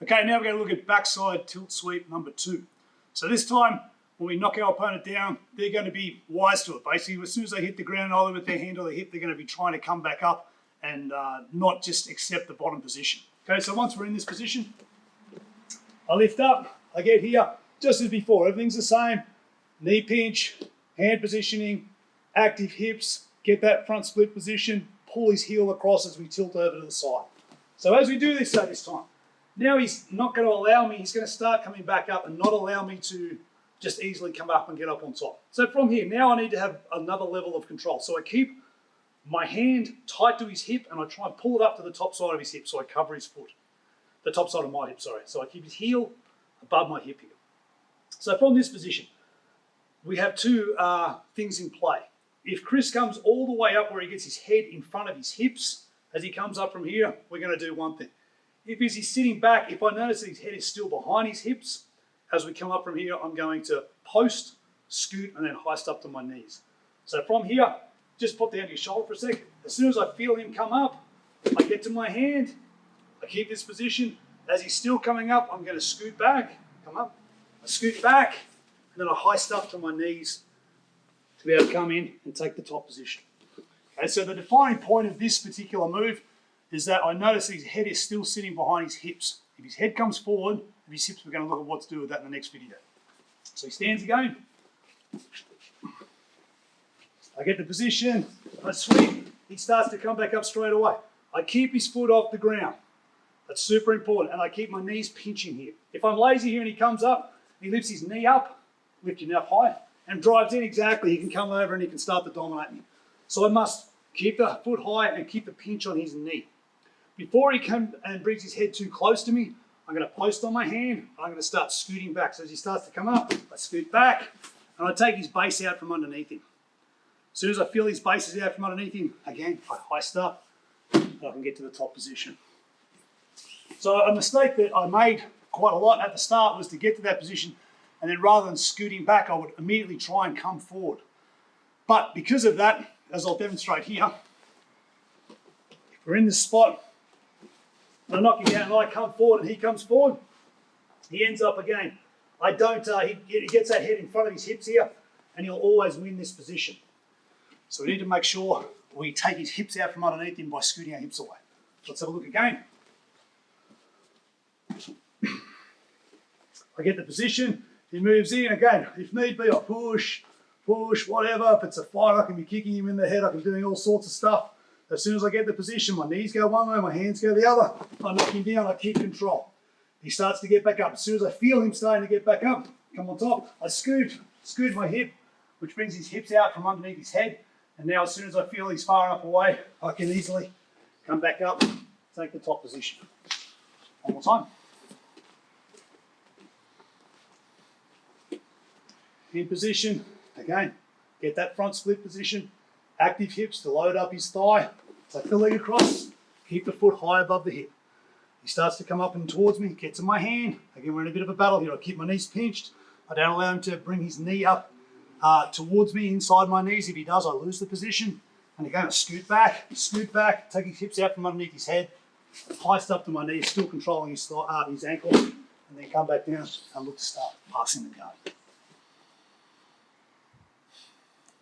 Okay, now we're going to look at backside tilt sweep number 2. So this time, when we knock our opponent down, they're going to be wise to it. Basically, as soon as they hit the ground, either with their hand or their hip, they're going to be trying to come back up and not just accept the bottom position. Okay, so once we're in this position, I lift up, I get here, just as before, everything's the same. Knee pinch, hand positioning, active hips, get that front split position, pull his heel across as we tilt over to the side. So as we do this at this time, now he's not going to allow me, he's going to start coming back up and not allow me to just easily come up and get up on top. So from here, now I need to have another level of control. So I keep my hand tight to his hip and I try and pull it up to the top side of his hip so I cover his foot. The top side of my hip, sorry. So I keep his heel above my hip here. So from this position, we have two things in play. If Chris comes all the way up where he gets his head in front of his hips, as he comes up from here, we're going to do one thing. If he's sitting back, if I notice that his head is still behind his hips, as we come up from here, I'm going to post, scoot, and then heist up to my knees. So from here, just put down your shoulder for a second. As soon as I feel him come up, I get to my hand, I keep this position. As he's still coming up, I'm going to scoot back, come up, I scoot back, and then I heist up to my knees to be able to come in and take the top position. Okay, so the defining point of this particular move is that I notice his head is still sitting behind his hips. If his head comes forward, if his hips, we're going to look at what to do with that in the next video. So he stands again. I get the position, I sweep, he starts to come back up straight away. I keep his foot off the ground. That's super important. And I keep my knees pinching here. If I'm lazy here and he comes up, he lifts his knee up, lift your knee up high, and drives in exactly. He can come over and he can start to dominate me. So I must keep the foot high and keep the pinch on his knee. Before he comes and brings his head too close to me, I'm going to post on my hand. I'm going to start scooting back. So as he starts to come up, I scoot back and I take his base out from underneath him. As soon as I feel his base is out from underneath him, again, I heist up and I can get to the top position. So a mistake that I made quite a lot at the start was to get to that position and then rather than scooting back, I would immediately try and come forward. But because of that, as I'll demonstrate here, if we're in this spot, and I knock him down and I come forward and he comes forward, he ends up again. I don't, he gets that head in front of his hips here and he'll always win this position. So we need to make sure we take his hips out from underneath him by scooting our hips away. Let's have a look again. I get the position, he moves in, again, if need be, I push, whatever. If it's a fight, I can be kicking him in the head, I can be doing all sorts of stuff. As soon as I get the position, my knees go one way, my hands go the other, I knock him down, I keep control. He starts to get back up. As soon as I feel him starting to get back up, come on top, I scoot my hip, which brings his hips out from underneath his head. And now as soon as I feel he's far enough away, I can easily come back up, take the top position. One more time. In position, again, get that front split position, active hips to load up his thigh, take the leg across, keep the foot high above the hip. He starts to come up and towards me, gets in my hand. Again, we're in a bit of a battle here. I keep my knees pinched. I don't allow him to bring his knee up towards me inside my knees. If he does, I lose the position. And again, I scoot back, take his hips out from underneath his head, heist up to my knees, still controlling his ankle, and then come back down and look to start passing the guard.